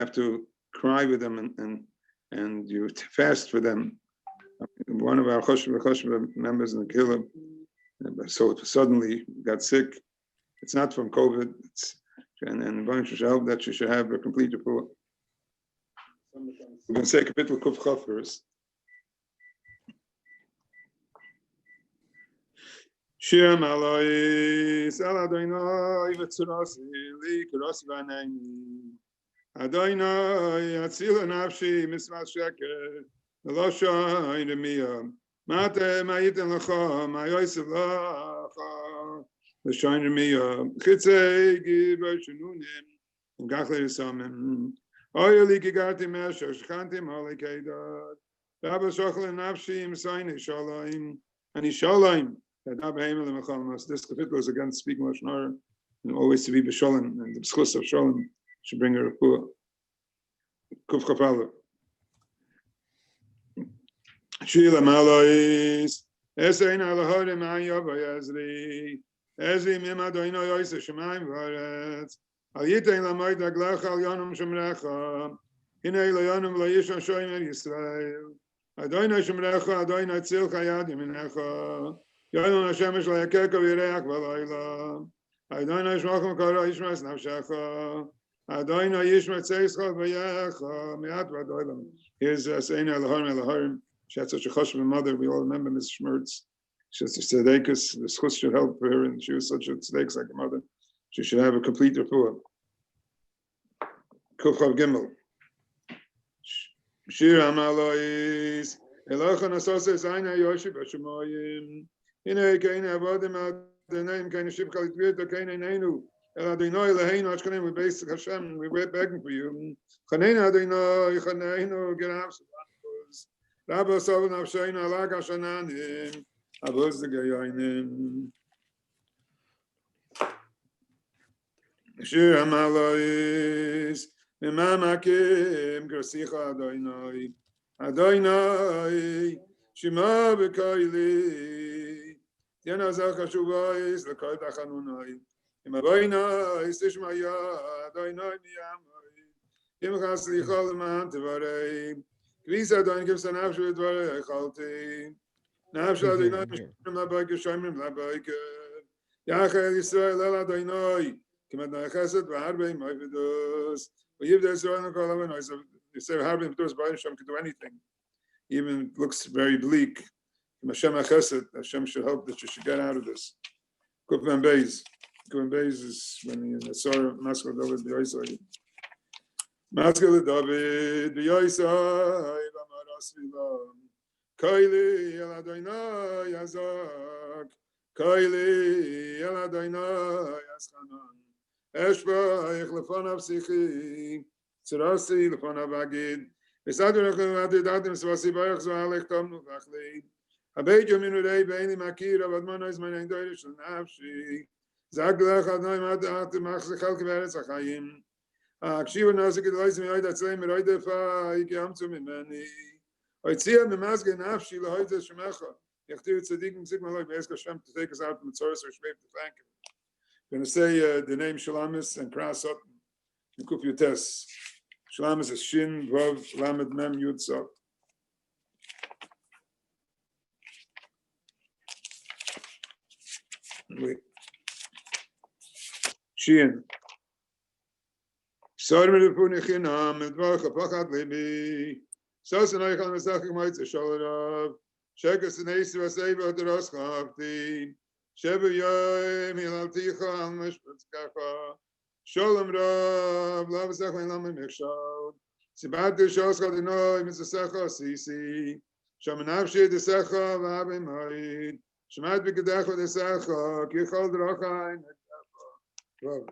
have to cry with them and you fast for them. One of our Choshva members in the Kehillah, so suddenly got sick. It's not from COVID. And Baruch should help that she should have a complete report. We're going to say Kapitel Kuf Chof first. Shir Malois Al Adonai V'Tzurasi Li Kurasi V'Anayni Adonai Atzila Nafshi Misvat Sheker V'Lo Shoy Remiyah Mate Ma'yiten L'cha Ma'yoysev L'cha L'shoy Remiyah Chitzei Gibar Shenunim Gachle Yisamim Oyeli Gigarti Mesher Shchanti Mali Keidad Rabba Shochel Nafshi M'Sayni Shalom and Ishalayim. This capital is against speaking Lashon Hara and always to be b'sholem, and the b'schus of sholem should bring a report. Kuf Chafala. Shila Malois Esein Alahore Ma'ayava Ezri Ezri Mim Adoino Yoyse Shemayim V'Aretz Al Yitein Lamoid Aglach Al Yonum Shemrecha Hinei Loyonum Loyishon Shoyim El Yisrael Adoino Shemrecha Adoino Tzil Chayadim Minecha Yonam Hashemesh La'Yakeka V'Yireach V'Layla Adoino Yishmachim Kara Yishmas Nafshecha Adoino Yishmat Tzeischa V'Yecha Me'at V'Adoilam. Here's Seina Eloharim Eloharim. She had such a chashuv mother. We all remember Ms. Schmertz. She has a tzedekes. The schus should help her, and she was such a tzedekes like a mother. She should have a complete refuah. Kuf Chav Gimel. Shir Amalois Elochan Asosei Zayna Yoshib Hashemoyim. Hine Kein Avodim Adonaim Kein Shib Chalitvieta Kein Einu El Adonai Leheinu Ashkanim. We basic Hashem. We're begging for you. Chaneinu Adonai Chaneinu Gerab Sabatos. Rabba Sovan Avsheinu Alag Hashananim Avos the Gayoinim. Shir Amalois Mimamakim Grasicha Adonai Adonai Shema B'Koili Yanazach HaShuvais L'Kol Tachanunai Imaboinai Tishmaya Adonai Miyamai Imchas Lichol L'man Tevarei Kvis Adonai Kivsa Nafshu V'Dvarei Echalti Nafshu Adonai Mishkim Labaike Shomrim Labaike Yachel Yisrael El Adonai Kimat Na'echesed V'Harbei Moividus V'Yiv D'Yisrael N'Kol Avonai. You say Harbei V'Dus Baruch Hashem can do anything. Even it looks very bleak. Hashem Achesed, Hashem should help that you should get out of this. Kufman Beis. Kufman Beis is when the Sorah Maskal David B'Yoisai. Maskal David B'Yoisai V'Amaras V'Lam Koili El Adonai Yazak Koili El Adonai Yazchanan Eshba'ich L'Fonav Sichi Tzirasi L'Fonav Agid V'Sadurach L'Adidadim Svasi Bayach Zo'alech Tom Nuvachli Habeit Yominu Rei Be'eni Makira V'Admano Izmanein Doirish L'Nafshi Zagdech Adonai Ma'at Machzechal K'Veretz HaChayim Akshiva Nazik Edois Mi'oid Atzlei Mi'roid Efa Iki Amtzu Mimeni Oitzia Mimazge Nafshi L'Hoid Shemecha Yachtir Tzadikim Zik Malach Be'ez Hashem to take us out from the Tzoros Rishmev to thank him. We're going to say the name Shalamis and Krasot and Kuf Yutes. Shalamis is Shin, Vav, Lamed, Mem, Yud, Sot. Wait. Shin. Sorry, the Punichinam, and Dvarcha, Pachat Libi. Sosan Eichel, Mesachik, Maitza, Sholarav. Shekas and Esu, Aseva, the Roskhavti. Sheva Yoim, Hilalticha, Mishpatz Kacha. Shalom Rav, Lavasach, and Laman Mechshad. Sibatu Shoska, the Noi, Misasecha, Sisi. Shamanavshi, the Secha, Vabe Maid. Shamat Bikadecha, the Secha, Kichol Dracha, and Rav.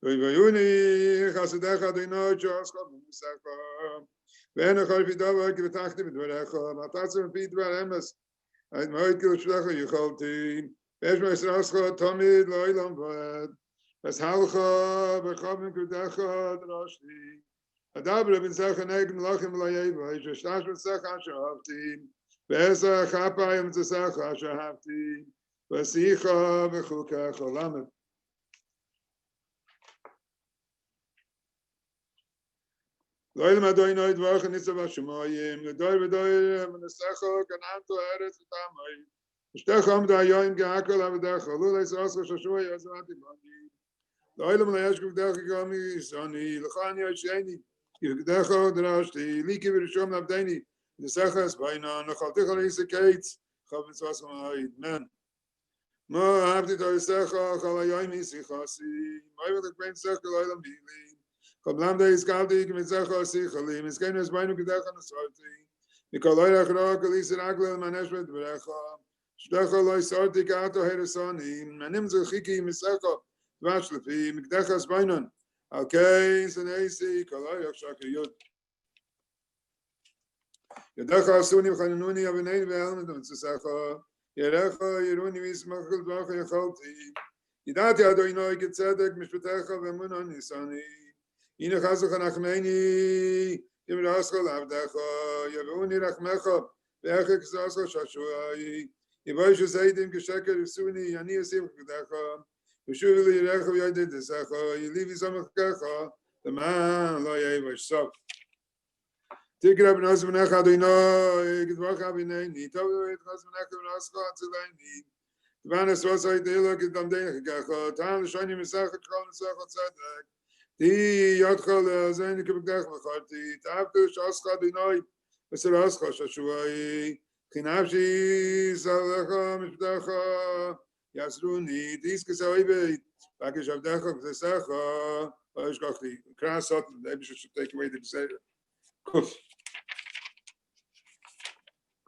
Vayuni, Chasadecha, the Noi, Shoska, Misasecha. ואין הכל פידאו כי בתחתי בדבריך, מתעצם פי דבר אמס, עד מועד כלשלך יכולתי, ויש מעשרסך תמיד לא אילם ועד, וסהלך בחוב מקודך דרשתי, הדבר בנצח הנגד מלאכים לא יבוא, ששלש בנצח אשר אהבתי, ועשר חפה ימצסך אשר אהבתי, Vasicha v'chukach olamet. Loyim Adonai dvarach nitzav hashemayim. L'doy v'doy v'nesecha kananto eretz v'tamay. V'shtecham da'ayim ge'akol avdecha. Lulei sascha shashuay azvati bani. Loyim le'yashkuv decha gami yisani. L'chani yasheni. Yivdecha drashti. Liki v'rishom nabdeni. Nesecha esbayna. Nechalticha le'isekaitz. Chavetz vasmamayid. Amen. Mo habti to'isecha chalayim isichasi. Mo'ivot ekbein secha loyim bili. Kablam de iskalti k'mitzecha sichali. Miskenu esbaynu k'decha nesarti. Nikolai rachra k'lisir aglel maneshvet v'recha. Shtecha loy sarti k'ato heresani. Manim zechiki misecha v'ashlefi. Mikdecha esbaynon. Alkei senesi kolai rachra k'yud. Yedecha asuni v'chanununi avinei v'elmet v'tzesecha. Yerecha yiruni v'ismachel dvacha yechalti. Yidati Adonai k'tzedek mishpatecha v'emunon nisani. Ine chazach anachmeni yimrascha lavdecha yavuni rachmecha ve'echek zascha shashuai yivoy shezeidim k'sheker yisuni yani yasiv k'decha v'shuv li yirecha v'yodid desecha yilivi zamachkecha l'man lo yevoy shsov Tigrab nos v'necha Adonai g'dvacha v'neini tov v'etchaz v'necha v'nascha atzileini T'vanes rosai deila k'damdein k'gecha ta'an l'shani misecha k'chol misecha tzedek Ti yadchal zayin kibdech macharti. Ta'avtu shascha dinoi v'serascha shashuai. Chinavshi zalecha mishptecha yasruni. Tis kesavibeit. Bakish avdecha v'tesecha. V'ishkachti. Krasot. Maybe should take away the desire. Kuf.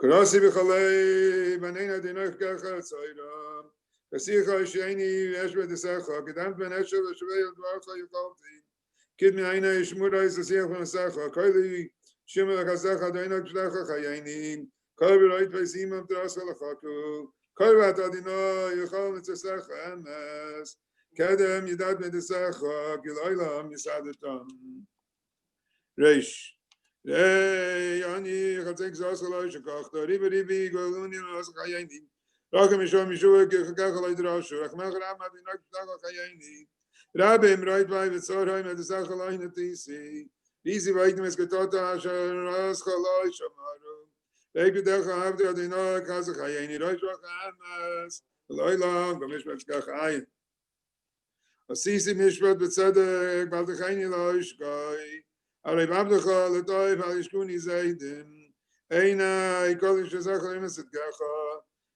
Krasi b'chalei. Baneina dinoi v'kecha tzayra. Kasicha yishayni v'eshvet tesecha. Kedamt ben eshev v'shvei yadvarcha yukalti. Kid me aina yishmura is the siach v'nesecha. Koili shimel akasecha doina k'shlecha chayayni. Kol v'roit v'ysimam t'rascha l'chaku. Kol v'atadino yuchal mitzesecha emes. Kedem yidat medesecha giloilam yisadetam. Reish. Rei ani chatzek zascha lo yishakachta. Ribi goluni l'rascha chayayni. Rachem yishom yishuva k'chakach lo yidrashu. Rachmech ram adina k'shlecha chayayni. Rabbi right by the Sorheim at the Sachalai Natisi. Easy Vaitim is Katota Asher Raschalai Shamaru. Reikudecha Abdi Adina Kazachayani Roshwachamas. Loilam, Gamishmat Kachayan. Asisi Mishpat Betzedek, Baltachani Loishkai. Arab Abdacha, Latoif, Alishkuni Zaidim. Eina, Ikolish Zachalim Sedgacha.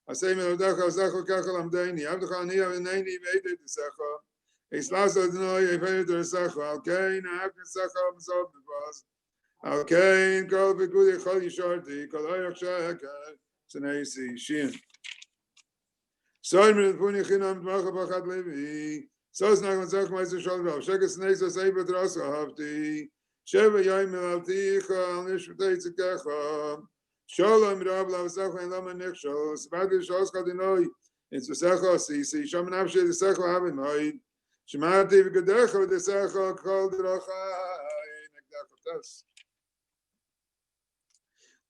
Asay Melodacha, Zachal Kachalam Daini. Abdacha Nia Venani made it the Sacha. Islas Adonai, I paid the Sacha, Alkain, I have the Sacha, Mazab the Bas, Alkain, Kal Begudi, Khali Sharti, Kalayak Shaka, Sanasi, Shin. Simon Punichinam, Machabachat Levi, Sosnak and Zach Meister Shalva, Shekas Nasa Saber Drasa Hafti, Sheva Yaim Alticha, Nishpate Zakacha, Shalom Rabla, Sacha and Lama Nixel, Spanish Oskadinoi, it's the Sacha, Sisi, Shamanapshi, the Sacha Havin, Shemati v'gadecha v'desecha kol drachai nekdachotas.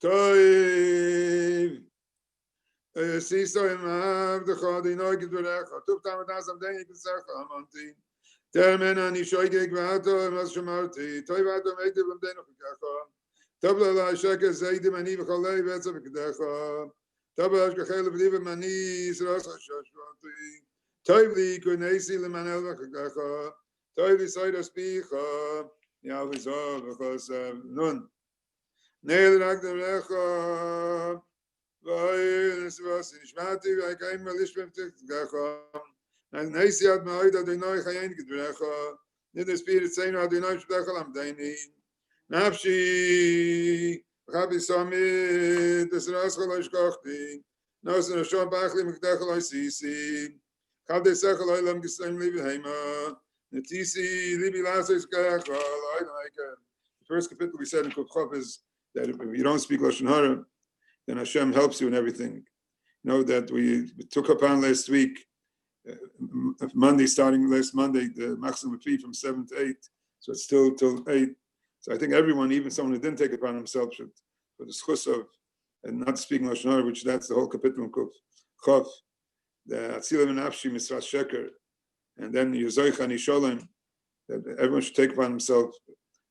Toiv siso imav decha dinoi g'dvarecha. Tuv tamatas amdeni k'secha amanti. Termen ani shoygeg v'ato emas shemarti. Toiv ato meiti v'amdenu v'kecha. Tov l'la sheke zeidim ani v'chalei v'etza v'kedecha. Tov l'ashkechele v'diva mani yisrasa shashvati. Toivli kunesi lemanel v'chagacha. Toivli soida spicha. Yalvizov v'chos nun. Neil ragdarecha. V'ay nesvasi nishmati v'aykaim v'lishvem t'chagacha. And nesi ad ma'oid adonai chayin g'drecha. Nid the spirit saying adonai sh'lecha lamdaini. Nafshi v'chabi samit t'srascha lo ishkochti. Nosen hashon b'achli m'kdecha lo sisi. The first capital we said in Kuf is that if you don't speak Lashon Hara, then Hashem helps you in everything. You know that we took upon last week, Monday, starting last Monday, the maximum fee from 7 to 8, so it's still till 8. So I think everyone, even someone who didn't take it upon himself, should for the schus of and not speaking Lashon Hara, which that's the whole capital in Kuf. the Atzilim and Afshi Misras Sheker, and then Yuzoich and Isholim, that everyone should take upon himself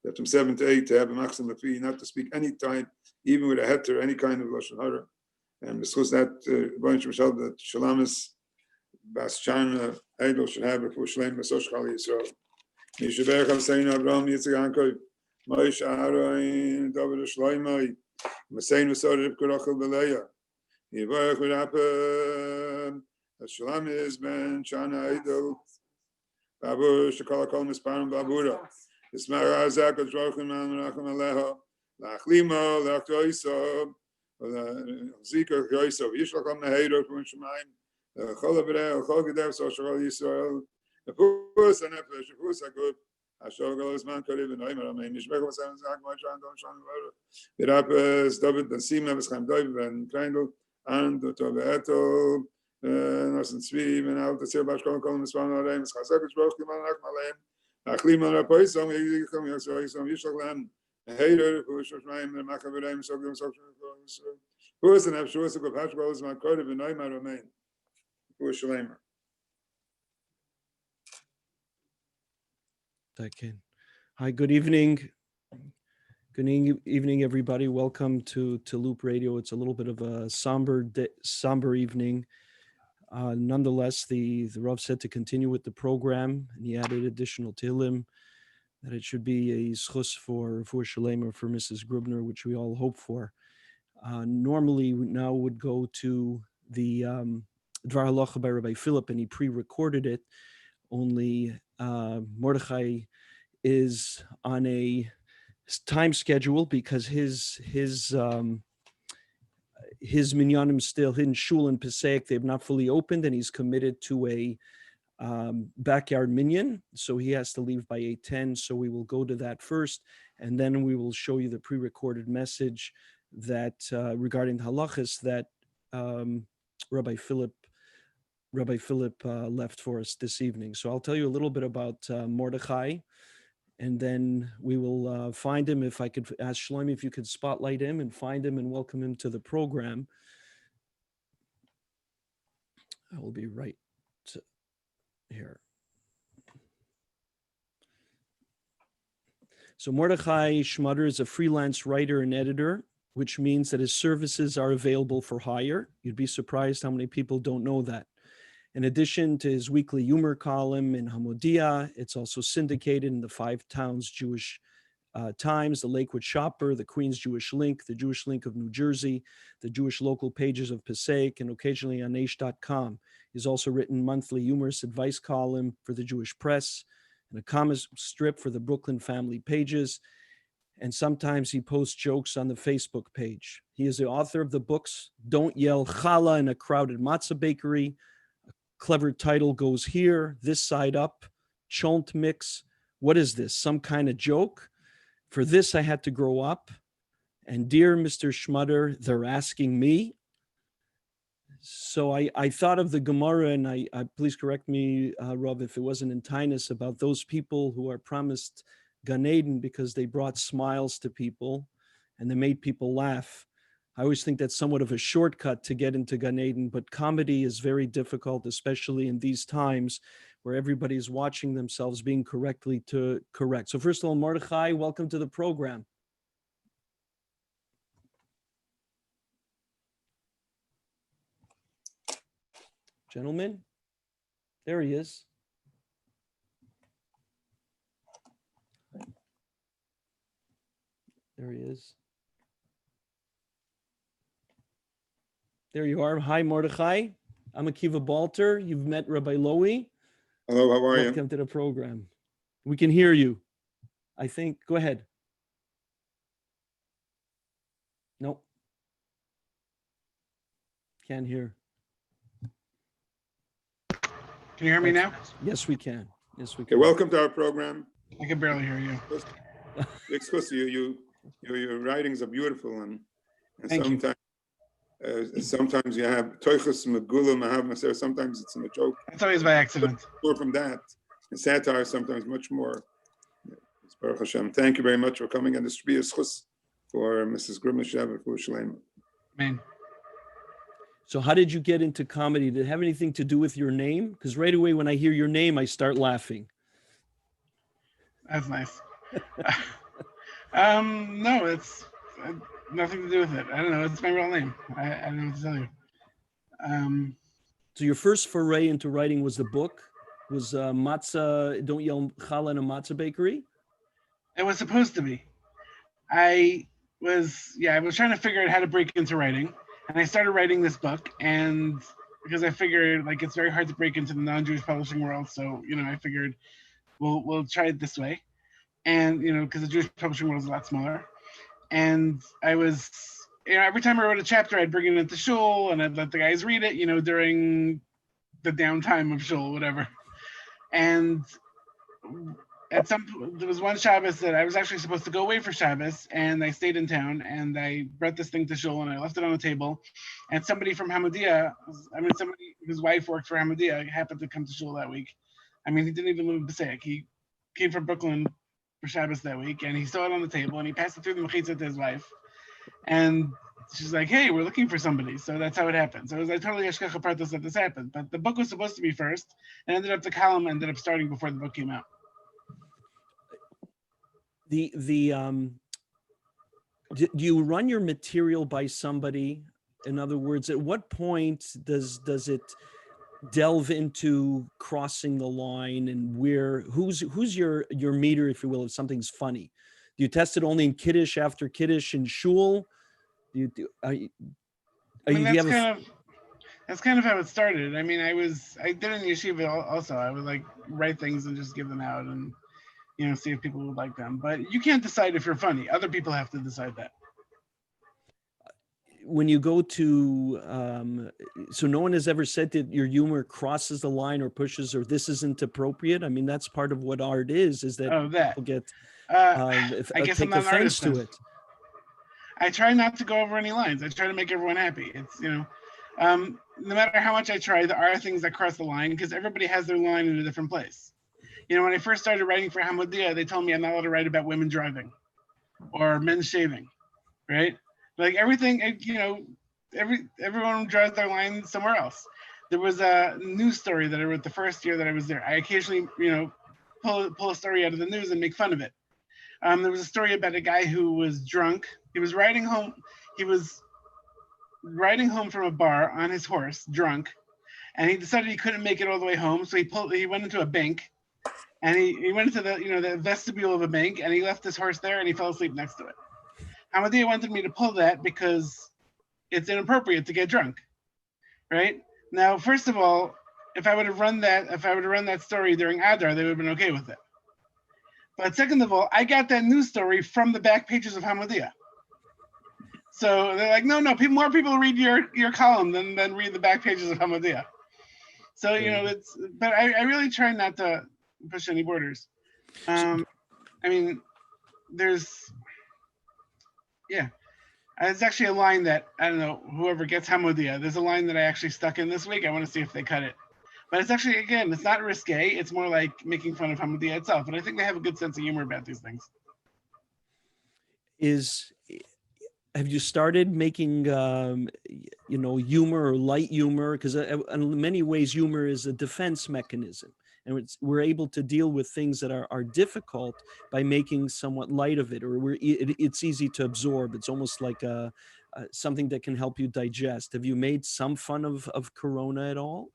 that from 7 to 8 to have a maximum of fee, not to speak any time, even with a heter, any kind of lashon hara. And because that that Shalamis Bas Chana Eidel should have before Shalem Basosh Chali Yisrael. Mishaberach Hafsein Abraham Yitzchak Yankov Moshe Aaron David Shloimeh Masein V'Sor Rivka Rachel Beleya Yivarech V'Rapem Shalamis Ben Chana Eidel Babur Shekala Kol Misparim Babura Ismar Azak Adrochim Man Rachim Aleha Lachlima Lachtoiso Zikr Yoiso Yishlacham Meheiro From Shemaim Cholabrei Chol Gedev Soshal Yisrael Pus and Nefesh Pus Agud Ashogol Isman Kariv and Oimer Amen Nishmech Vasam Zak Moshan Don Shan Virapes David Ben Sim Nevescham David Ben Kreindl and Toveto Nasen Tzvi Ben Al Tzir Bashkol Kol Mispan Areim Schazak Shroch Kiman Ach Malem Achlim Al Rapoisam Yikom Yisrael Yishlachlam Heider Pus Shemaim Machavereim Sogim Sogim Pus and Nefesh Pus Agud Ashogol Isman Kariv and Oimer Amen Pus Shlemer. Hi, good evening. Good evening, everybody. Welcome to Loop Radio. It's a little bit of a somber evening. Nonetheless, the Rav said to continue with the program, and he added additional Tehillim, that it should be a schus for Shalem or for Mrs. Grubner, which we all hope for. Normally, we now would go to the Dvar Halacha by Rabbi Philip, and he pre-recorded it. Only Mordechai is on a time schedule because his minyanim still in shul and Pesach, they've not fully opened, and he's committed to a backyard minyan, so he has to leave by 8:10. So we will go to that first, and then we will show you the pre-recorded message that regarding the halachas that Rabbi Philip left for us this evening. So I'll tell you a little bit about Mordechai, and then we will find him. If I could ask Shlomi if you could spotlight him and find him and welcome him to the program. I will be right here. So Mordechai Schmutter is a freelance writer and editor, which means that his services are available for hire. You'd be surprised how many people don't know that. In addition to his weekly humor column in Hamodia, it's also syndicated in the Five Towns Jewish Times, the Lakewood Shopper, the Queens Jewish Link, the Jewish Link of New Jersey, the Jewish local pages of Passaic, and occasionally on Aish.com. He's also written monthly humorous advice column for the Jewish Press and a comic strip for the Brooklyn Family Pages. And sometimes he posts jokes on the Facebook page. He is the author of the books Don't Yell Challah in a Crowded Matzah Bakery. Clever title goes here, This Side Up, Chont Mix. What is this? Some kind of joke? For this, I had to grow up. And dear Mr. Schmutter, they're asking me. So I thought of the Gemara, and I please correct me, Rav, if it wasn't in Tainus, about those people who are promised Gan Eden because they brought smiles to people and they made people laugh. I always think that's somewhat of a shortcut to get into Gan Eden, but comedy is very difficult, especially in these times where everybody's watching themselves being correctly to correct. So first of all, Mordechai, welcome to the program. Gentlemen, there he is. There he is. There you are. Hi, Mordechai. I'm Akiva Balter. You've met Rabbi Lowy. Hello, how are you? Welcome to the program. We can hear you. I think, go ahead. Nope. Can't hear. Can you hear me now? Yes, we can. Yes, we Okay, can. welcome to our program. I can barely hear you. Excuse you. Your writings are beautiful, and Thank sometimes sometimes you have toichus megula mahav maser. Sometimes it's in a joke. That's always by accident. More from that, and satire sometimes much more. It's Baruch Hashem. Thank you very much for coming, and this should be a schus for Mrs. Grubner for Shalem. Amen. So how did you get into comedy? Did it have anything to do with your name? Because right away when I hear your name, I start laughing. That's nice. No, it's nothing to do with it. I don't know. It's my real name. I don't know what to tell you. So your first foray into writing was the book? Was Matzah, Don't Yell Challah in a Matzah Bakery? It was supposed to be. I was trying to figure out how to break into writing. And I started writing this book, and because I figured like it's very hard to break into the non-Jewish publishing world, so I figured we'll try it this way, and because the Jewish publishing world is a lot smaller, and I was every time I wrote a chapter, I'd bring it into shul and I'd let the guys read it, during the downtime of shul, whatever, and there was one Shabbos that I was actually supposed to go away for Shabbos, and I stayed in town, and I brought this thing to shul, and I left it on the table, and somebody from Hamodia, somebody whose wife worked for Hamodia, happened to come to shul that week. He didn't even live in Passaic. He came from Brooklyn for Shabbos that week, and he saw it on the table, and he passed it through the mechitza to his wife, and she's like, "Hey, we're looking for somebody." So that's how it happened. So it was like totally Ashkacha Pratos that this happened, but the book was supposed to be first, and the column ended up starting before the book came out. Do you run your material by somebody? In other words, at what point does it delve into crossing the line, and who's your meter, if you will, if something's funny? Do you test it only in Kiddush after Kiddush in shul? That's kind of how it started. I did it in yeshiva also. I would like write things and just give them out and see if people would like them. But you can't decide if you're funny. Other people have to decide that. When you go to, so no one has ever said that your humor crosses the line or pushes, or this isn't appropriate. That's part of what art is that people get, I guess take offense to it. I try not to go over any lines. I try to make everyone happy. It's, no matter how much I try, there are things that cross the line because everybody has their line in a different place. When I first started writing for Hamodia, they told me I'm not allowed to write about women driving or men shaving, right? Like everything, everyone draws their line somewhere else. There was a news story that I wrote the first year that I was there. I occasionally, pull a story out of the news and make fun of it. There was a story about a guy who was drunk. He was riding home from a bar on his horse, drunk, and he decided he couldn't make it all the way home, so he went into a bank. And he went into the vestibule of a bank, and he left his horse there, and he fell asleep next to it. Hamodia wanted me to pull that because it's inappropriate to get drunk, right? Now, first of all, if I would have run that story during Adar, they would have been okay with it. But second of all, I got that news story from the back pages of Hamodia. So they're like, no, more people read your column than read the back pages of Hamodia. So but I really try not to push any borders. It's actually a line that, I don't know, whoever gets Hamodia, there's a line that I actually stuck in this week. I want to see if they cut it. But it's actually, again, it's not risque. It's more like making fun of Hamodia itself. And I think they have a good sense of humor about these things. Have you started making, humor or light humor? Because in many ways, humor is a defense mechanism. And we're able to deal with things that are difficult by making somewhat light of it, or it's easy to absorb. It's almost like something that can help you digest. Have you made some fun of Corona at all?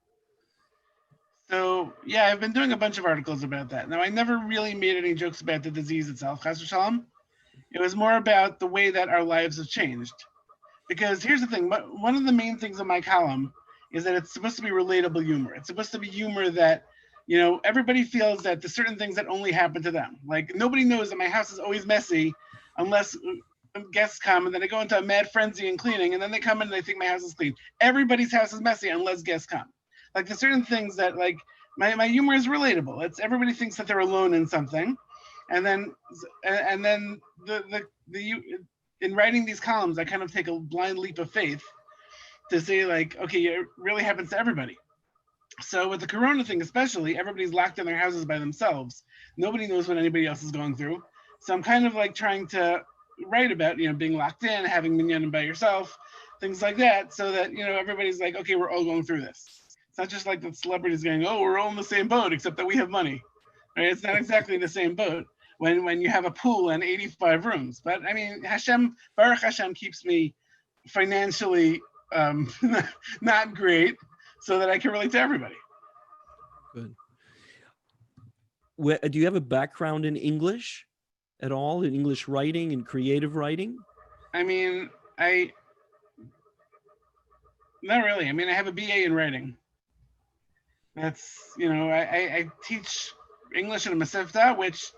So, yeah, I've been doing a bunch of articles about that. Now, I never really made any jokes about the disease itself, Chas v'shalom. It was more about the way that our lives have changed. Because here's the thing, one of the main things in my column is that it's supposed to be relatable humor. It's supposed to be humor that, everybody feels that there's certain things that only happen to them. Like, nobody knows that my house is always messy unless guests come, and then they go into a mad frenzy in cleaning, and then they come in and they think my house is clean. Everybody's house is messy unless guests come. Like, there's certain things that, like, my humor is relatable. It's everybody thinks that they're alone in something. And then in writing these columns, I kind of take a blind leap of faith to say, like, okay, it really happens to everybody. So with the Corona thing especially, everybody's locked in their houses by themselves. Nobody knows what anybody else is going through. So I'm kind of like trying to write about, being locked in, having minyanim by yourself, things like that, so that, everybody's like, okay, we're all going through this. It's not just like the celebrities going, oh, we're all in the same boat, except that we have money, right? It's not exactly the same boat when you have a pool and 85 rooms. But I mean, Baruch Hashem keeps me financially not great, so that I can relate to everybody. Good. Do you have a background in English at all, in English writing and creative writing? I mean, not really. I mean, I have a BA in writing. That's, I teach English in a Masifta, which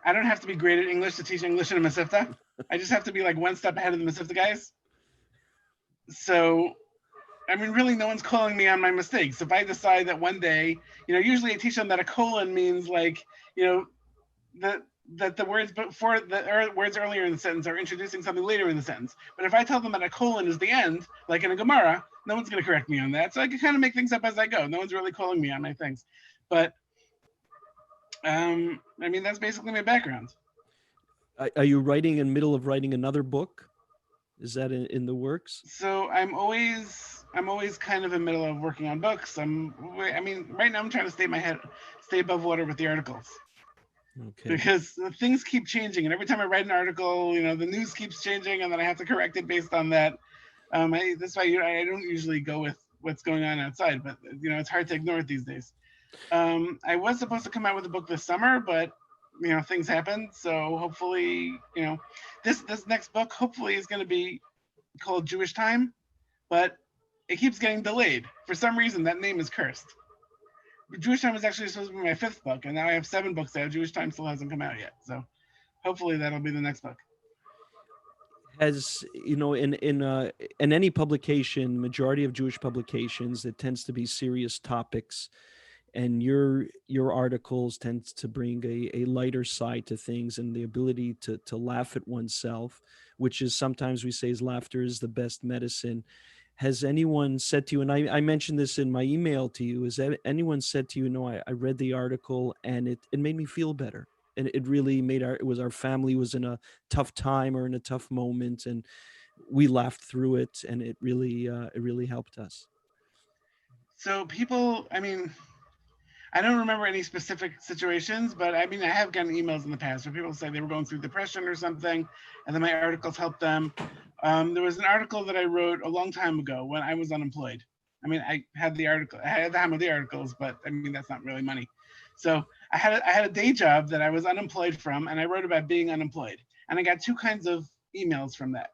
I don't have to be great at English to teach English in a Masifta. I just have to be like one step ahead of the Masifta guys. So, I mean, really, no one's calling me on my mistakes. If I decide that one day, usually I teach them that a colon means like, that the words before the words earlier in the sentence are introducing something later in the sentence. But if I tell them that a colon is the end, like in a Gemara, no one's going to correct me on that. So I can kind of make things up as I go. No one's really calling me on my things. But, I mean, that's basically my background. Are you writing in the middle of writing another book? Is that in the works? So I'm always kind of in the middle of working on books. Right now I'm trying to stay above water with the articles. Okay. Because things keep changing, and every time I write an article, the news keeps changing, and then I have to correct it based on that. That's why I don't usually go with what's going on outside, but it's hard to ignore it these days. I was supposed to come out with a book this summer, but things happened. So hopefully, this next book hopefully is going to be called Jewish Time, but it keeps getting delayed. For some reason, that name is cursed. Jewish Time was actually supposed to be my 5th book, and now I have 7 books out. Jewish Time still hasn't come out yet. So hopefully that'll be the next book. As in any publication, majority of Jewish publications, it tends to be serious topics, and your articles tend to bring a lighter side to things, and the ability to laugh at oneself, which is sometimes we say is laughter is the best medicine. Has anyone said to you, and I mentioned this in my email to you, has anyone said to you, I read the article and it made me feel better, and it really made our family was in a tough time or in a tough moment, and we laughed through it, and it really helped us? So people, I mean, I don't remember any specific situations, but I mean, I have gotten emails in the past where people say they were going through depression or something, and then my articles helped them. There was an article that I wrote a long time ago when I was unemployed. I mean, I had the Hamodia articles, but I mean, that's not really money. So I had a day job that I was unemployed from, and I wrote about being unemployed. And I got 2 kinds of emails from that.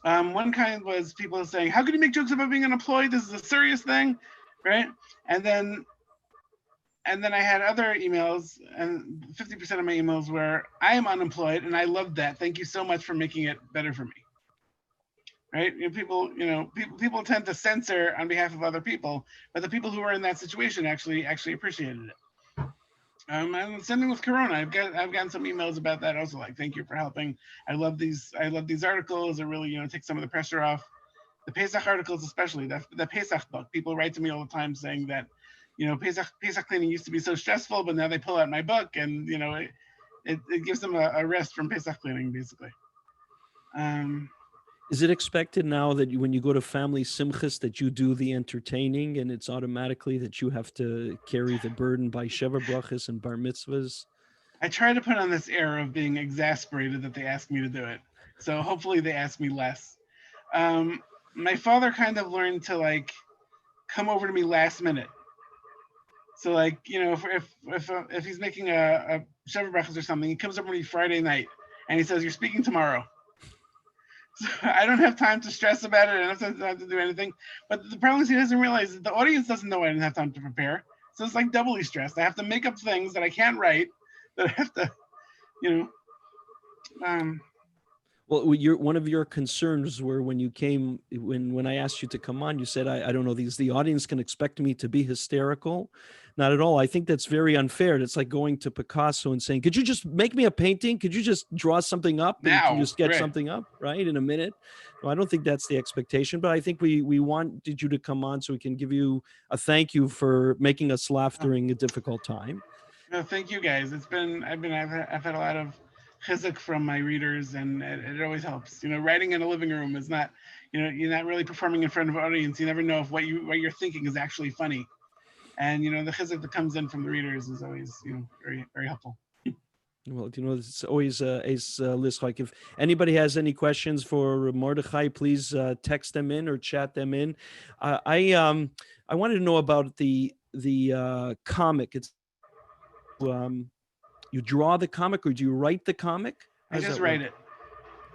One kind was people saying, how can you make jokes about being unemployed? This is a serious thing, right? And then I had other emails, and 50% of my emails were, I am unemployed and I loved that. Thank you so much for making it better for me. Right? People tend to censor on behalf of other people, but the people who are in that situation actually appreciated it. And same thing with Corona. I've gotten some emails about that also, like, thank you for helping. I love these articles. It really, take some of the pressure off. The Pesach articles, especially the Pesach book. People write to me all the time saying that, Pesach cleaning used to be so stressful, but now they pull out my book, and it gives them a rest from Pesach cleaning, basically. Is it expected now that when you go to family simchas that you do the entertaining, and it's automatically that you have to carry the burden by Sheva Brachas and Bar Mitzvahs? I try to put on this air of being exasperated that they ask me to do it. So hopefully they ask me less. My father kind of learned to come over to me last minute. So if he's making a Sheva Brachas or something, he comes over to me Friday night and he says, "You're speaking tomorrow." So I don't have time to stress about it. I don't have time to do anything. But the problem is he doesn't realize that the audience doesn't know I didn't have time to prepare. So it's like doubly stressed. I have to make up things that I can't write, that I have to, Well, one of your concerns were when you came, when I asked you to come on, you said, I don't know, the audience can expect me to be hysterical. Not at all. I think that's very unfair. It's like going to Picasso and saying, could you just make me a painting? Could you just draw something up and now, just sketch something up, right, in a minute? Well, I don't think that's the expectation, but I think we wanted you to come on so we can give you a thank you for making us laugh during a difficult time. No, thank you guys. I've had a lot of chizuk from my readers, and it always helps. Writing in a living room is not, you're not really performing in front of an audience. You never know if what you're thinking is actually funny. And the chizuk that comes in from the readers is always very, very helpful. Well, it's always like if anybody has any questions for Mordechai, please text them in or chat them in. I wanted to know about the comic. It's you draw the comic or do you write the comic? I just write it.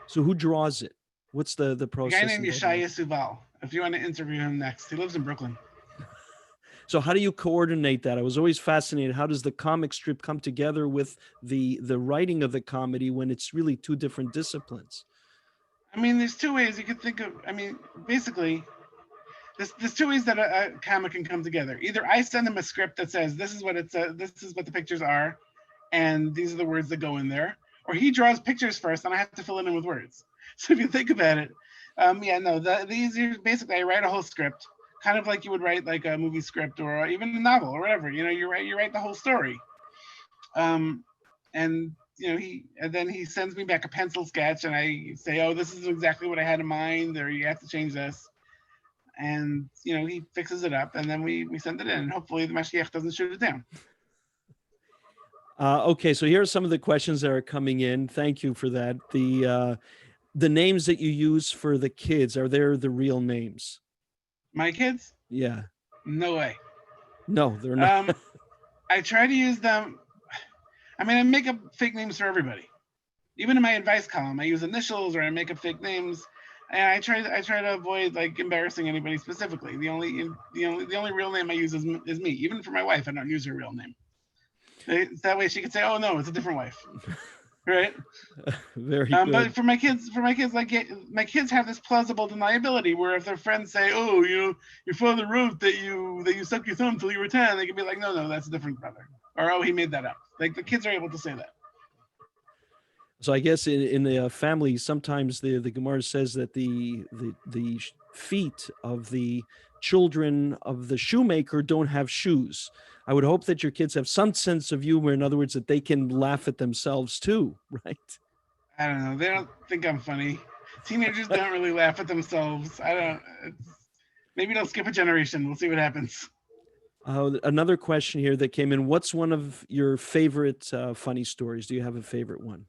So who draws it? What's the process? A guy named Yeshaya Suval. If you want to interview him next, he lives in Brooklyn. So how do you coordinate that? I was always fascinated. How does the comic strip come together with the writing of the comedy when it's really two different disciplines? I mean, there's two ways you could think of. I mean, basically, there's two ways that a comic can come together. Either I send them a script that says this is what it says, this is what the pictures are, and these are the words that go in there, or he draws pictures first, and I have to fill it in with words. So if you think about it, these are basically I write a whole script. Kind of like you would write like a movie script or even a novel or whatever. You write the whole story. And then he sends me back a pencil sketch, and I say, oh, this is exactly what I had in mind, or you have to change this. And he fixes it up, and then we send it in. And hopefully the Mashiach doesn't shoot it down. Okay, so here are some of the questions that are coming in. Thank you for that. The names that you use for the kids, are they the real names? My kids? Yeah. No way. No, they're not. I try to use them. I mean, I make up fake names for everybody. Even in my advice column, I use initials or I make up fake names, and I try to avoid like embarrassing anybody specifically. The only real name I use is me. Even for my wife, I don't use her real name. That way she can say, "Oh no, it's a different wife." Right. Very good. But for my kids, like my kids have this plausible deniability where if their friends say, "Oh, your father wrote that you sucked your thumb till you were 10," they can be like, "No, that's a different brother," or "Oh, he made that up." Like the kids are able to say that. So I guess in the family, sometimes the Gemara says that the feet of the children of the shoemaker don't have shoes. I would hope that your kids have some sense of humor. In other words, that they can laugh at themselves too, right? I don't know. They don't think I'm funny. Teenagers don't really laugh at themselves. Maybe they'll skip a generation. We'll see what happens. Another question here that came in. What's one of your favorite funny stories? Do you have a favorite one?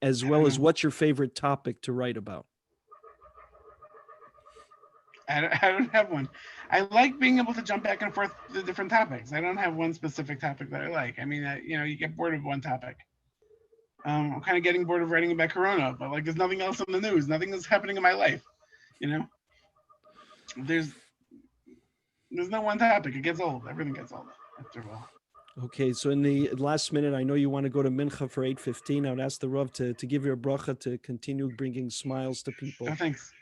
As well as what's your favorite topic to write about? I don't have one. I like being able to jump back and forth to different topics. I don't have one specific topic that I like. I mean, you get bored of one topic. I'm kind of getting bored of writing about Corona, but like there's nothing else in the news. Nothing is happening in my life. There's no one topic. It gets old. Everything gets old after a while. Okay, so in the last minute, I know you want to go to Mincha for 8:15. I would ask the Rav to give you a bracha to continue bringing smiles to people. Oh, thanks.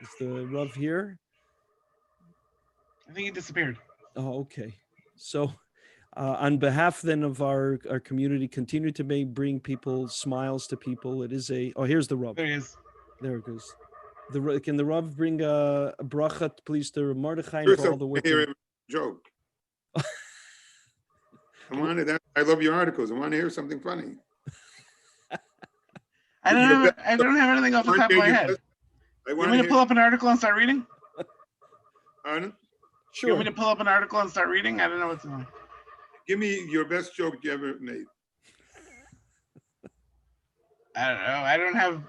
Is the Rav here? I think he disappeared. Oh, okay. So on behalf then of our community, continue to bring people smiles to people. It is here's the Rav. There he is. There it goes. Can the Rav bring a bracha, please, to Mordechai and for all the work? Hear a joke. I love your articles. I want to hear something funny. I don't have anything off the top of my head. You want me to pull up an article and start reading? Pardon? Sure. You want me to pull up an article and start reading? I don't know what's going on. Give me your best joke you ever made. I don't know.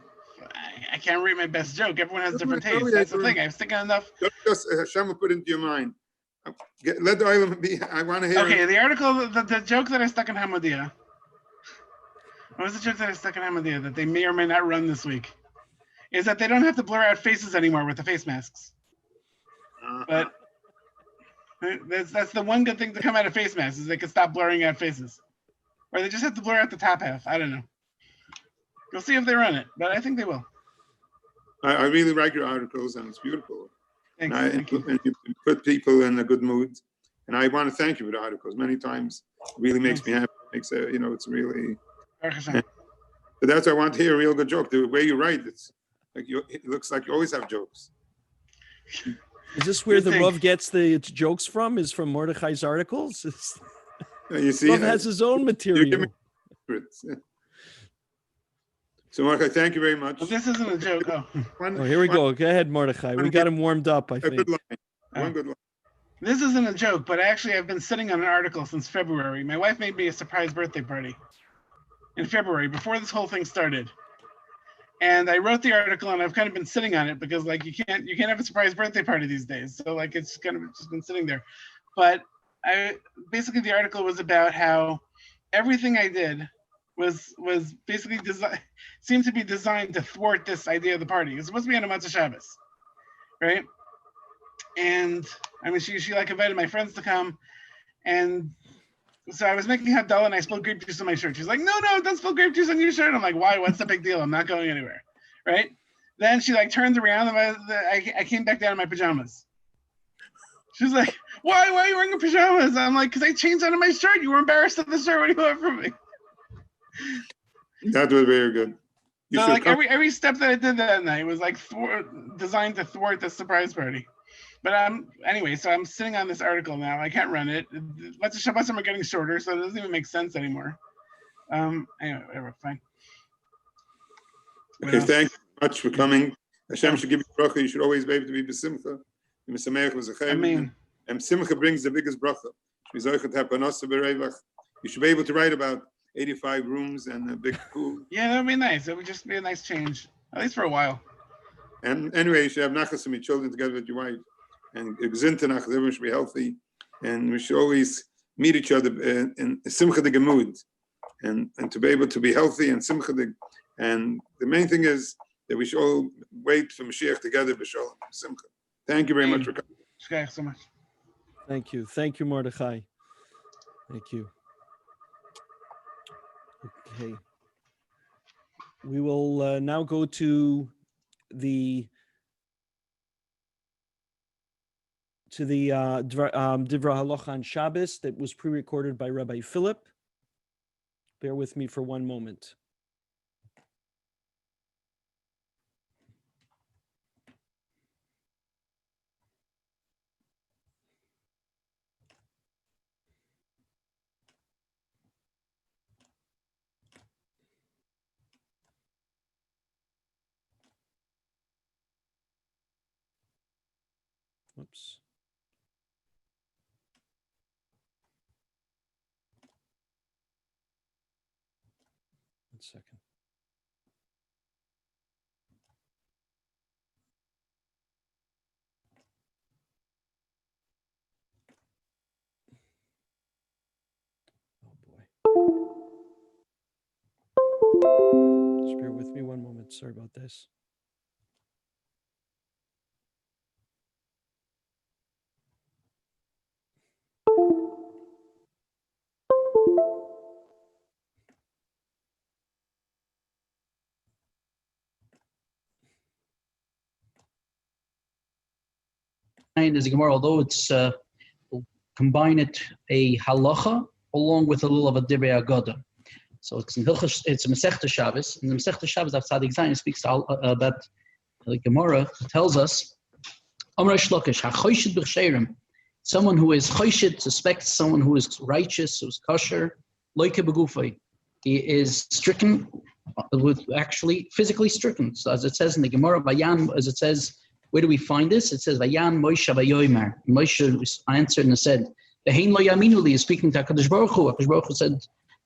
I can't read my best joke. Everyone has different tastes. That's the thing. I was thinking enough. Just Hashem will put into your mind. Let the island be. I want to hear. Okay, the article, the joke that I stuck in Hamodia. What was the joke that I stuck in Hamodia that they may or may not run this week? Is that they don't have to blur out faces anymore with the face masks. But that's the one good thing to come out of face masks is they can stop blurring out faces, or they just have to blur out the top half. I don't know. We'll see if they run it, but I think they will. I really like your articles, and it's beautiful. Thanks. And you put people in a good mood, and I want to thank you for the articles. Many times, it really makes me happy. It's really. But that's why I want to hear a real good joke. The way you write, it looks like you always have jokes. Is this where the Rav gets the jokes from? Is from Mordechai's articles? You see, Rav has his own material. So, Mordechai, thank you very much. Well, this isn't a joke. Oh. Oh, here we go. Go ahead, Mordechai. We got him warmed up, I think. Good line. One good line. This isn't a joke, but actually I've been sitting on an article since February. My wife made me a surprise birthday party in February before this whole thing started. And I wrote the article and I've kind of been sitting on it because like you can't have a surprise birthday party these days. So like it's kind of just been sitting there. But basically the article was about how everything I did was basically seemed to be designed to thwart this idea of the party. It's supposed to be on a MATZAH Shabbos, right? And I mean, she like invited my friends to come, and so I was making Havdalah and I spilled grape juice on my shirt. She's like, no, don't spill grape juice on your shirt. I'm like, why? What's the big deal? I'm not going anywhere, right? Then she like turns around and I came back down in my pajamas. She's like, why are you wearing your pajamas? I'm like, because I changed out of my shirt. You were embarrassed of the shirt. What do you want from me? That was very good. So like every step that I did that night was like designed to thwart the surprise party. But anyway, so I'm sitting on this article now. I can't run it. MATZAH Shabbosim are getting shorter, so it doesn't even make sense anymore. Anyway, whatever, fine. Okay, thank you much for coming. Hashem should give you bracha. You should always be able to be b'simcha. I mean, and simcha brings the biggest bracha. You should be able to write about 85 rooms and a big pool. Yeah, that would be nice. It would just be a nice change, at least for a while. And anyway, you should have nachas and children together with your wife. And everyone should be healthy. And we should always meet each other in simcha de gemud. And to be able to be healthy and simcha de. And the main thing is that we should all wait for Mashiach together, b'shalom, simcha. Thank you very much for coming. Thank you so much. Thank you. Thank you, Mordechai. Thank you. Okay. We will now go to the Divrei Halacha on Shabbos that was pre-recorded by Rabbi Philip. Bear with me for one moment. Whoops. One second. Oh boy. Just bear with me one moment. Sorry about this. Is a Gemara, although it's we'll combine it a halacha along with a little of a divrei Agudah. So it's a Masechta Shabbos, and the Masechta Shabbos of Tzadik Zayin speaks about the Gemara tells us, someone who is choshid suspects someone who is righteous, who is kosher, loike begufay. He is stricken with actually physically stricken. So as it says in the Gemara, Vayan, as it says. Where do we find this? It says, Vayan Moshe Vayomer. Moshe answered and said, Ve'hein lo yaminu li, is speaking to HaKadosh Baruch Hu. HaKadosh Baruch Hu said,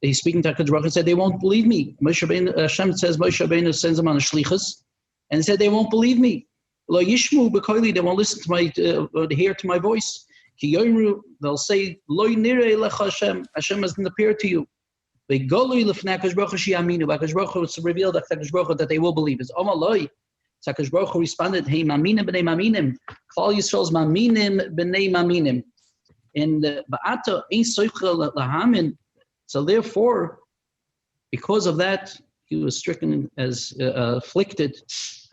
he's speaking to HaKadosh Baruch Hu and said, they won't believe me. Hashem says, Moshe Rabbeinu sends them on a shlichus, and he said, they won't believe me. Lo yishmu b'koili, they won't listen to my, hear to my voice. Ki yoimru, they'll say, Lo nirei lecha Hashem, Hashem doesn't appear to you. Ve'golui lefnei HaKadosh Baruch Hu sheyaminu, HaKadosh Baruch Hu, it's revealed that HaKadosh Baruch Hu that they will believe. It's Omar Loi. HaKadosh Baruch Hu responded, "Hey, maminim b'nei maminim, Klal Yisrael's maminim b'nei maminim." In the Ba'ata ein soichel lahamin. So therefore, because of that, he was stricken as afflicted,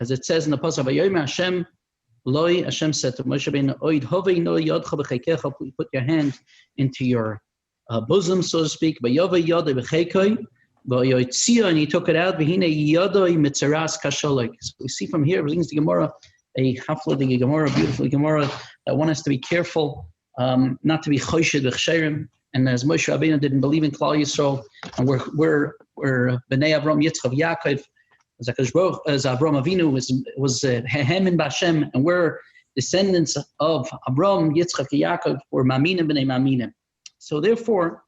as it says in the pasuk. Vayomer Hashem, Loi, Hashem said to Moshe Rabbeinu, "Oid hovei no yodcha b'cheikecha." Put your hand into your bosom, so to speak. Vayova yodei b'cheikoi. And he took it out. So we see from here, brings the Gemara, a hafla the Gemara, beautiful Gemara, that want us to be careful, not to be choshid v'chsherim. And as Moshe Rabbeinu didn't believe in Klal Yisrael, and we're Bnei Avram, Yitzchak, Yaakov, as Avraham Avinu was Hemen Bashem, and we're descendants of Abraham, Yitzchak, and Yaakov, or Maminim b'nei Maminim. So therefore,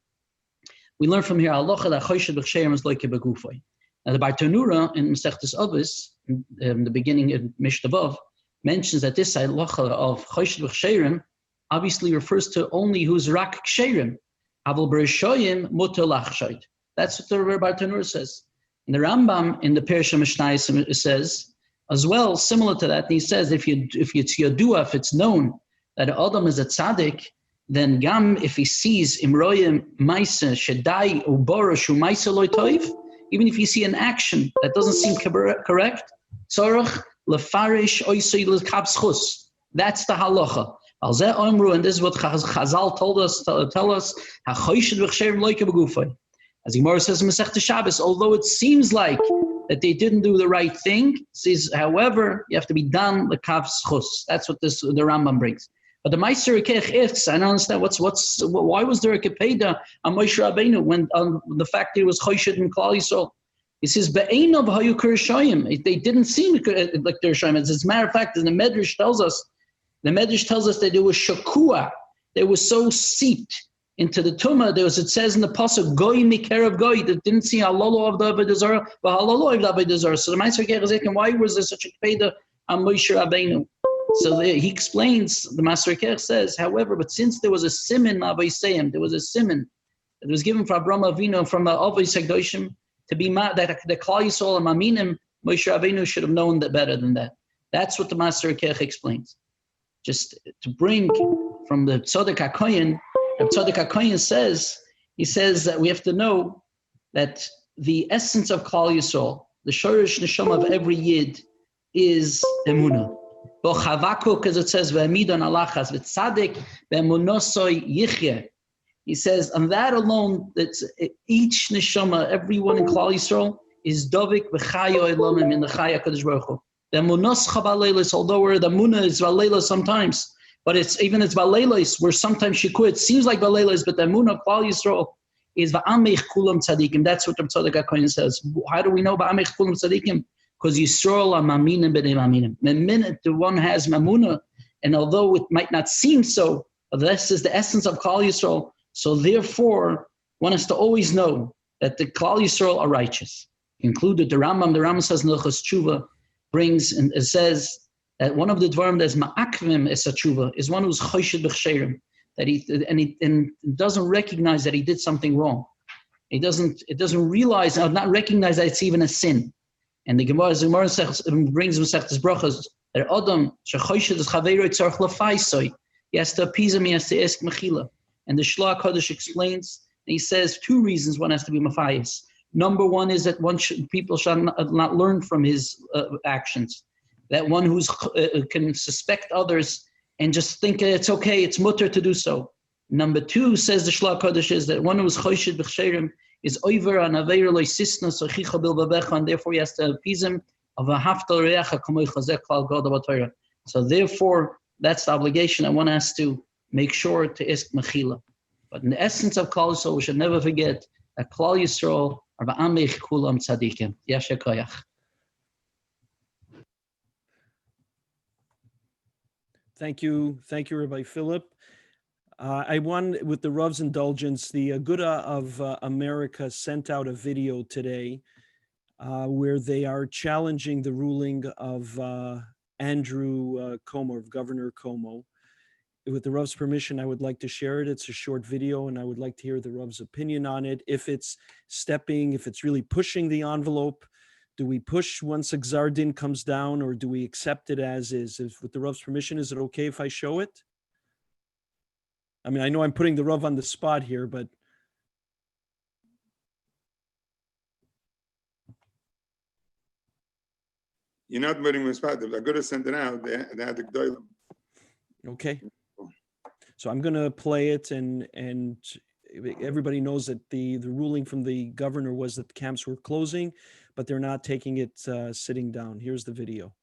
we learn from here, halacha that chosheh b'chsherim is like begufay. Now the Bartanura in Masechtas Avos, in the beginning in Mishnah above, mentions that this halacha of chosheh b'chsherim obviously refers to only who's rak ksherim. Aval b'rishoyim mutar lachshayt. That's what the Bartanura says. And the Rambam in the Perishah Mishnayos says as well, similar to that. And he says if it's yadua, if it's known that Adam is a tzaddik, then gam if he sees imroyim ma'isa shedai uborosh u'ma'isa loy toiv, even if you see an action that doesn't seem correct, tzorach lefarish oisei lekabschus. That's the halacha. Al zeh omru, and this is what Chazal tell us, hachoshid v'chsherim loike begufay. As Gemara says in Masechta Shabbos, although it seems like that they didn't do the right thing, says, however, you have to be done lekav schus. That's what the Rambam brings. But the Meiser Kech ifs, I don't understand why was there a kepeda on Moshe Rabbeinu when the fact that it was choshid and Klal Yisrael? He says be'einav hayu kirshayim. They didn't seem like kirshayim. As a matter of fact, the Medrash tells us that there was shakua. They were so seeped into the tumah. It says in the pasuk goy mikerev goy, that didn't see halalo of the avodah zarah, but halalo of the avodah zarah. So the Meiser Kech is asking, why was there such a kepeda on Moshe Rabbeinu? So he explains, the Master Kech says, however, but since there was a siman ma'avosayim, there was a siman that was given for Abraham Avinu from the Avos Hakadoshim to be that the Klal Yisrael and Maminim, Moshe Rabbeinu should have known that better than that. That's what the Master Kech explains. Just to bring from the Tzaddik HaKoyen, the Tzaddik HaKoyen says, he says that we have to know that the essence of Klal Yisrael, the Shorish Neshama of every Yid, is Emunah. As it says, he says, and that alone, that's each neshama, everyone in Klal Yisrael, is dovik v'chayo elamim in the Chaya Kadosh Baruch Hu. The munos chabaleilis, although where the munah is valeilis sometimes, but it's valeilis where sometimes she quit. It seems like valeilis, but the munah of Klal Yisrael is va'amech kulam tzadikim. That's what the Tzaddik HaKohen says. How do we know va'amech kulam tzadikim? Because Yisrael are maminim b'nei maminim. The minute the one has mamuna, and although it might not seem so, but this is the essence of Klal Yisrael. So therefore, one has to always know that the Klal Yisrael are righteous. Included the Rambam says Nilchos Tshuva brings and it says that one of the dvarim that is ma'akvim es tshuva is one who's choshid b'chsherim, that he doesn't recognize that he did something wrong. It doesn't realize or not recognize that it's even a sin. And the Gemara brings Masechtas Brachos that Adam shechoshid is chaveiro tzarich lafaisoi. He has to appease him. He has to ask mechila. And the Shloah Kodesh explains. And he says two reasons one has to be mafayis. Number one is that people shall not learn from his actions. That one who's can suspect others and just think it's okay, it's mutter to do so. Number two, says the Shloah Kodesh, is that one who's choshid b'chsherim is over an aveir loy sisna sochicha bil babecha, and therefore he has to appease him of a haftal reacha kamoy chazek klal god avatayra. So therefore, that's the obligation, and one has to make sure to ask mechila. But in the essence of Klal Yisrael, we should never forget that Klal Yisrael are ba'amech kulam tzadikim. Yasher koyach. Thank you, Rabbi Philip. I want, with the Rav's indulgence, the Agudah of America sent out a video today where they are challenging the ruling of Andrew Cuomo, of Governor Cuomo. With the Rav's permission, I would like to share it. It's a short video, and I would like to hear the Rav's opinion on it. If it's stepping, if it's really pushing the envelope, do we push once a Gzar Din comes down, or do we accept it as is? With the Rav's permission, is it okay if I show it? I mean, I know I'm putting the Rav on the spot here, but. You're not putting the spot. If I could have sent it out, they had to do it. Okay. So I'm going to play it, and everybody knows that the ruling from the governor was that the camps were closing, but they're not taking it sitting down. Here's the video.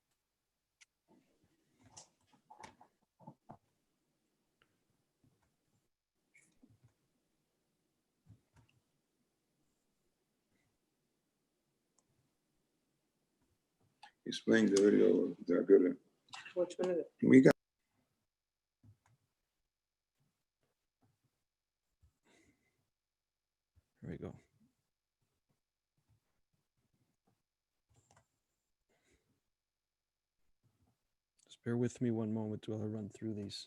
He's playing the video of the Agudah. Which one is it? We got. There we go. Just bear with me one moment while I run through these.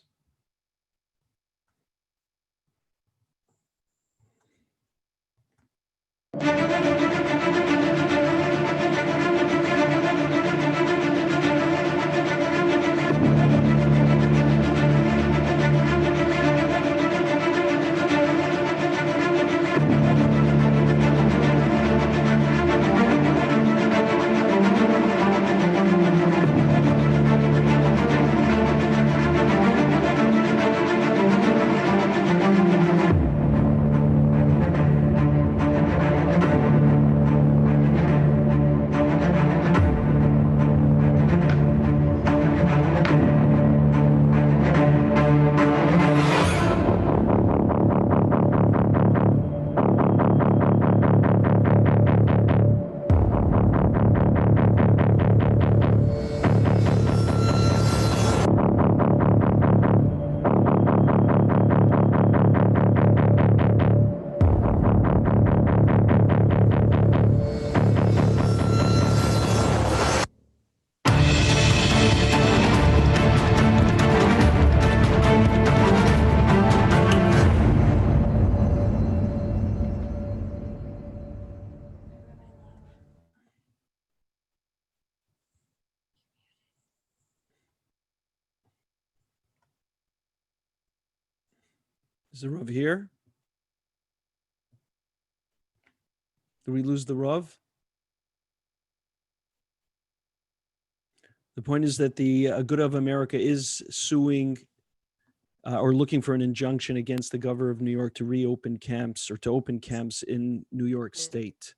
Is the Rav here? Did we lose the Rav? The point is that the Agudah of America is suing or looking for an injunction against the governor of New York to reopen camps or to open camps in New York State.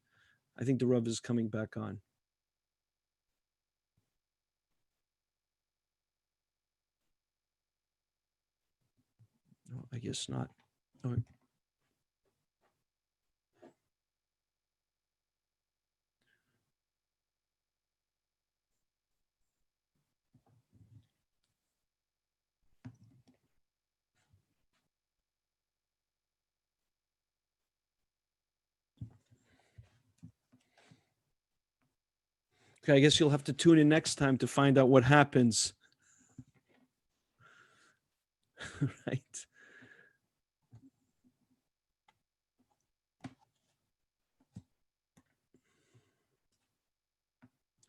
I think the Rav is coming back on. No, I guess not. Oh. Okay, I guess you'll have to tune in next time to find out what happens. Right.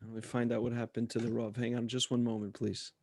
Let me find out what happened to the Rav. Hang on just one moment, please.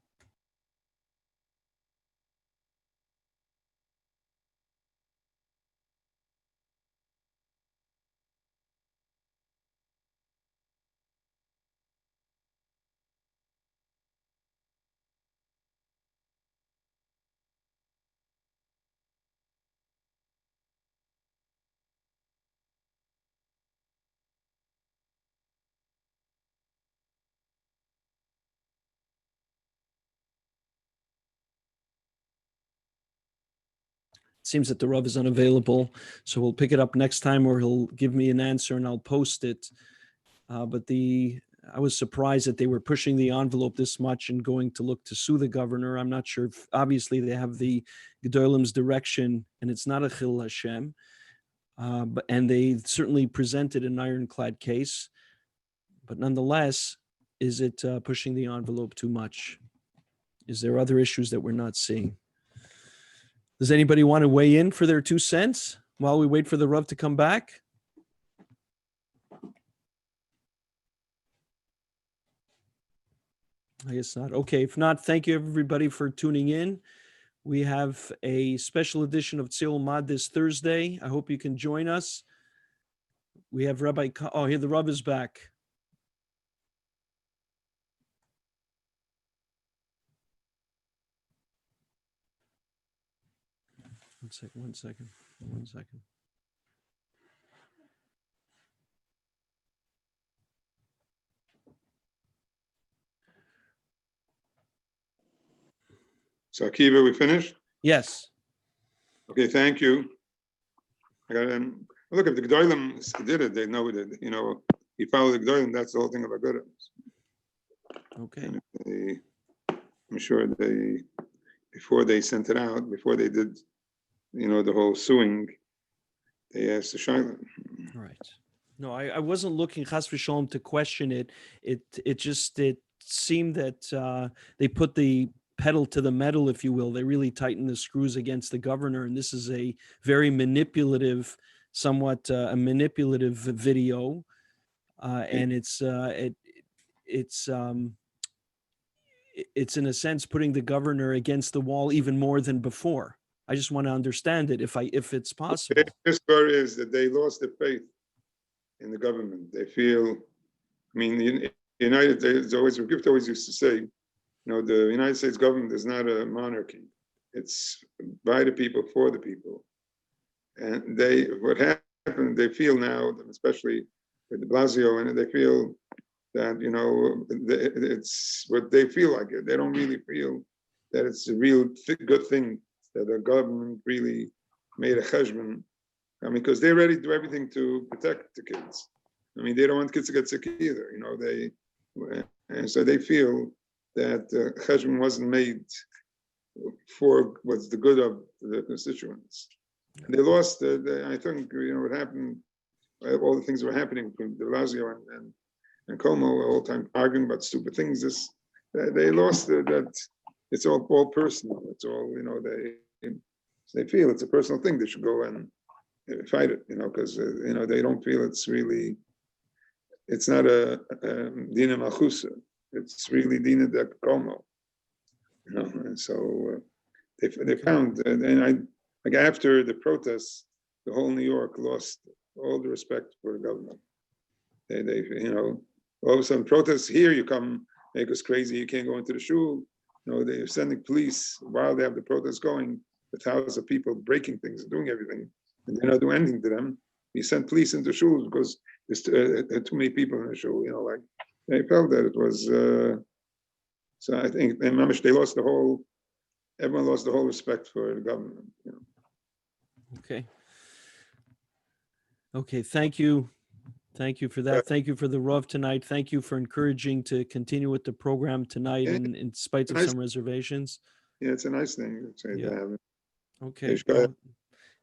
It seems that the Rav is unavailable, so we'll pick it up next time, or he'll give me an answer and I'll post it. But I was surprised that they were pushing the envelope this much and going to look to sue the governor. I'm not sure if obviously they have the Gedolim's direction and it's not a Chil Hashem, and they certainly presented an ironclad case. But nonetheless, is it pushing the envelope too much? Is there other issues that we're not seeing? Does anybody want to weigh in for their 2 cents while we wait for the Rav to come back? I guess not. Okay, if not, thank you everybody for tuning in. We have a special edition of Tzil Mad this Thursday. I hope you can join us. We have Rabbi, oh, here the Rav is back. One second. So Akiva, we finished? Yes. Okay, thank you. I got look, if the Gedolim did it, they know that, you know, he followed the Gedolim, that's the whole thing of Agudah. Okay. And I'm sure before they sent it out, before they did, the whole suing, they asked the Shaila. Right. No, I wasn't looking chas v'sholom to question it. It seemed that they put the pedal to the metal, if you will. They really tightened the screws against the governor, and this is a very manipulative, somewhat a manipulative video, and it's in a sense putting the governor against the wall even more than before. I just want to understand it if it's possible. The story is that they lost their faith in the government. They feel, the United States always used to say, the United States government is not a monarchy. It's by the people, for the people. And what happened, they feel now, especially with de Blasio, and they feel that, it's what they feel like it. They don't really feel that it's a real good thing that the government really made a cheshbon. Because they already do everything to protect the kids. They don't want kids to get sick either. And so they feel that cheshbon wasn't made for what's the good of the constituents. And they lost. I think what happened. All the things that were happening between de Blasio and Como all the time arguing about stupid things. They lost that. It's all personal. It's all they feel it's a personal thing. They should go and fight it, because they don't feel it's not a dina malchusa. It's really dina de Como, and so they found, and like after the protests, the whole New York lost all the respect for the government. They all of a sudden protests here, you come make us crazy, you can't go into the shul. They're sending police while they have the protests going, with thousands of people breaking things and doing everything, and they're not doing anything to them. We sent police into shuls because there's too many people in the shul. They felt that it was. So I think they lost everyone lost the whole respect for the government. Okay. Okay. Thank you for that. Thank you for the Rav tonight. Thank you for encouraging to continue with the program tonight, in spite of some reservations. Yeah, it's a nice thing to have it. Okay.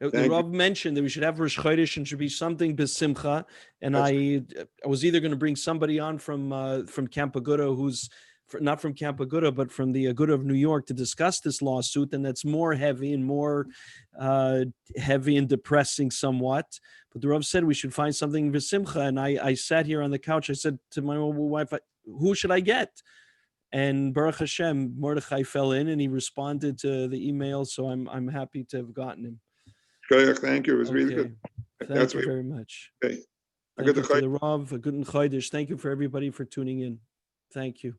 The Rav mentioned that we should have Rosh Chodesh and should be something besimcha. And I was either going to bring somebody on from Camp Agudah, who's not from Camp Agudah, but from the Agudah of New York, to discuss this lawsuit, and that's more heavy and depressing somewhat. But the Rav said we should find something besimcha. And I sat here on the couch. I said to my wife, who should I get? And Baruch Hashem, Mordechai fell in and he responded to the email. So I'm happy to have gotten him. Thank you. It was really good. Thank you very much. Okay. Thank you for the Rav, a good Chodesh. Thank you for everybody for tuning in. Thank you.